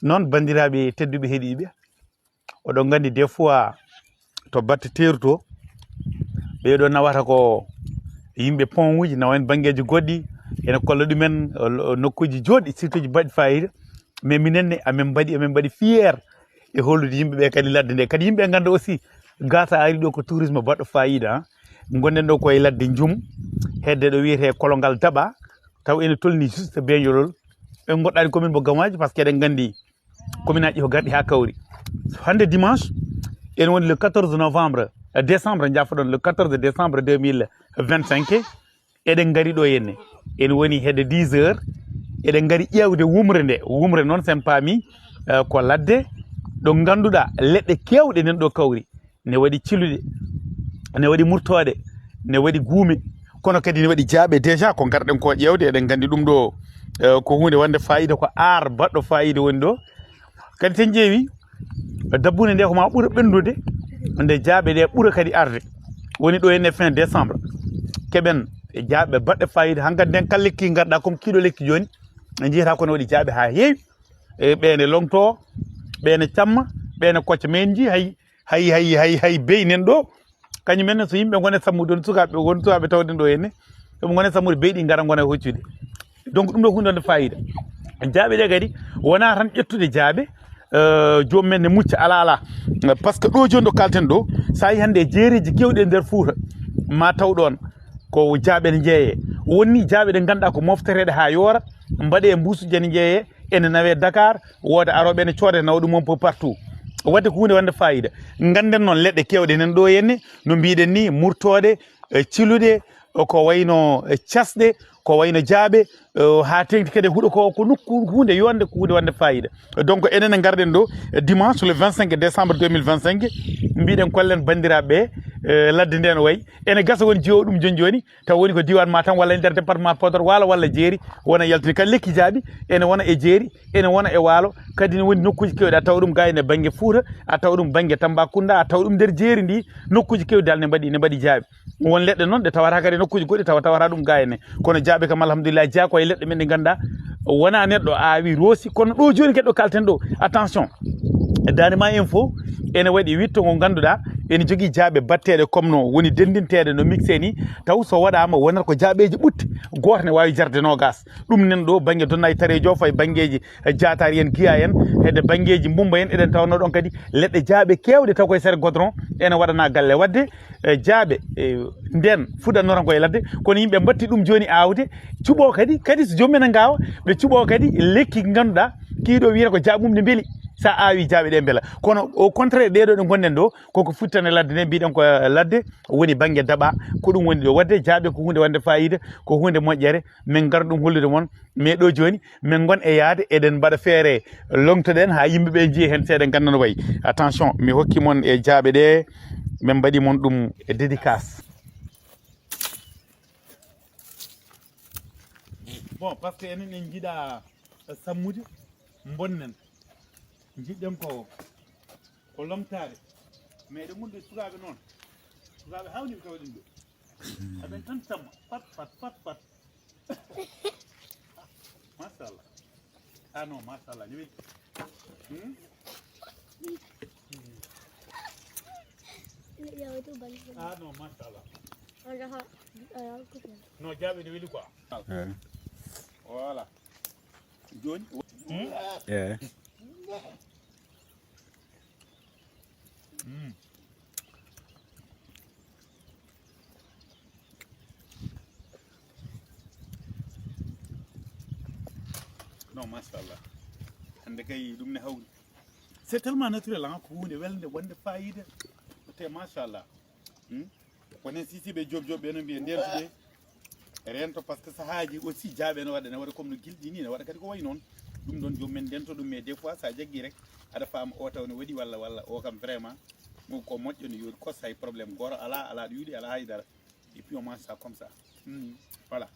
non bandiraɓe tedduɓe heeɗiɓe oɗon gandi des fois to batte terto ɓeɗo nawata ko yimɓe pont uji nawan banggueji goɗɗi ene kolla ɗumen nokkuji joɗɗi surtout ji mbaɗi fayida mais minenne amin mbaɗi fier e hollude yimɓeɓe kadi ladde nde kadi yimɓe ganda aussi gasa ari ɗo ko tourisme baɗɗo fayida gonnen ɗo koye ladde Djoum hedde ɗo wiyete kolongal Daba taw ene tolni juste beñolol ɓe goɗɗani commune mo Gamaji par ce que eɗen gandi commune aji ko garɗi ha kawri hande dimanche ene woni le 14 novembre décembre jafoɗon le 14 décembre 2025 eɗen gari ɗo henne ene woni hedde 10 heures eɗen gari ƴewde wumre nde wumre noon sen paami ko ladde ɗo ganduɗa leɗɗe kewɗe nen ɗo kawri ne waɗi ciluɗe ne waɗi murtoɗe ne waɗi guume kono kadi ne waɗi jaaɓe déjà ko garɗen ko ƴewde eɗen gandi ɗum ɗo ko hunde wonde fayida ko ar baɗɗo fayida woni ɗo kadi sen ƴeewi dabbunde nde ko ma ɓuura ɓendude nde jaaɓe ɗe ɓuura kadi arde woni ɗo henne fin décembre keɓen e jaaɓe baɗɗe fayida hankkadi nden kala lekki garɗa comme kiɗo lekki joni jiyata kono waɗi jaaɓe ha heewi ɓene longto ɓene camma ɓene kocca men ji hay beyi nen ɗo kañumen so yimɓe gone sammude on sukaɓe won sukaɓe tawden ɗo henne ɗum gone sammude beyɗi gara gona hoccude donc ɗum ɗo hunde wonde fayida jaaɓe ɗe kadi wona tan ƴettude jaaɓe jomumen ne mucca ala par ce que ɗo joni ɗo kalten ɗo sa yi hande jeeriji kewɗi e nder Fouta ma taw ɗon ko jaaɓe ne jeeye wonni jaaɓe ɗe ganduɗa ko mofteteɗe ha yoora mbaɗe e mbusuji ne jeeye ene nawe Dakar wooda aroɓe ne coode nawa ɗum on peu partout wadde ko hunde wonde fayida ganden noon leɗɗe kewɗe nen ɗo henne no mbiɗen ni murtode ciluɗe ko wayno casɗe ko wayno jaaɓe ha tengti kadi huuɗo ko nokku hunde yonde ko hunde wonde fayida donc enen garɗen ɗo dimanche le 25 décembre 2025 mbiɗen kollen bandiraɓeɓe ladde nde no wayi ene gasa woni jeewo ɗum joni taw woni ko diwan Matam walla e nder département Podor Waalo walla Jeeri wona yaltini kadi lekki jaaɓi ene wona e Jeeri ene wona e Waalo kadi ne woni nokkuji kewɗi a tawa ɗum ga ene banggue Fouta a tawa ɗum banggue Tambacounda a tawa ɗum nder Jeeri ndi nokkuji kewɗi dal ne mbaɗi jaaɓi won leɗɗe noon ɗe tawata kadi nokkuji goɗɗi tawata ɗum ga ene kono jaaɓe kam alhamdulillah jeeya koye leɗɗe men ɗe ganduɗa wona neɗɗo awi roosi kono ɗo joni kadi ɗo kalten ɗo attention Danema Info ene waɗi witto ngo ganduɗa ene jogui jaaɓe batteɗe comme no woni dendinteɗe no mixé ni taw so waɗama wonata ko jaaɓeji ɓutti goto ne wawi jarde nogas ɗum nen ɗo banggue Donna Tare Diof e banggueji Diatari en Guiya en hedde banggueji Mbumba en eɗen tawno ɗon kadi leɗɗe jaaɓe kewɗe taw koye sere godron ene waɗana galle wadde jaaɓe nden fuɗɗannotan koye ladde kono yimɓe batti ɗum joni awde cuuɓo kadi so jomumen e gawa ɓe cuuɓo kadi lekki ganduɗa kiiɗo wiyata ko jaaɓum ne beeli sa awi jaaɓe ɗe beela kono au contraire ɗeɗo ɗe gonnen ɗo koko futtane ladde nde mbiɗen ko ladde woni banggue Daba ko ɗum woni ɗo wadde jaaɓe ko hunde wonde fayida ko hunde moƴƴere min gara ɗum hollude moon mais ɗo joni min gon e yaade eɗen mbaɗa feere longtoɗen ha yimɓeɓe jiiya hen seeɗa ganda no wayi attention mi hokki moon e jaaɓe ɗe min mbaɗi moon ɗum e dédicace bon par ce que enen en jiiɗa sammude bonnen jiɗɗen ko lomtade mais ɗe gonɗi sukaɓe noon sukaɓe hawniɓe tawaɗin ɗo aɓen tan samma pat machallah non machallah ni non machallah non jaaɓe ne weeli quoi voilà joni non machallah hande kay ɗum ne hawri c'est tellement naturel ko hunde welde wonde fayida te machallah wonen sisiɓe joɓjoɓe no mbiye ndentude rento par ce que sahaji aussi jaaɓe ne waɗa comme no gilɗi ni ne waɗa kadi ko way noon ɗum ɗon jomumen ndento ɗum mais des fois sa jaggui rek aɗa faama o taw ne waɗi walla o kam vraiment ko moƴƴo ne yori kos hay probléme goto ala ɗo yuuɗi ala haydara et puis on mange ça comme ça voilà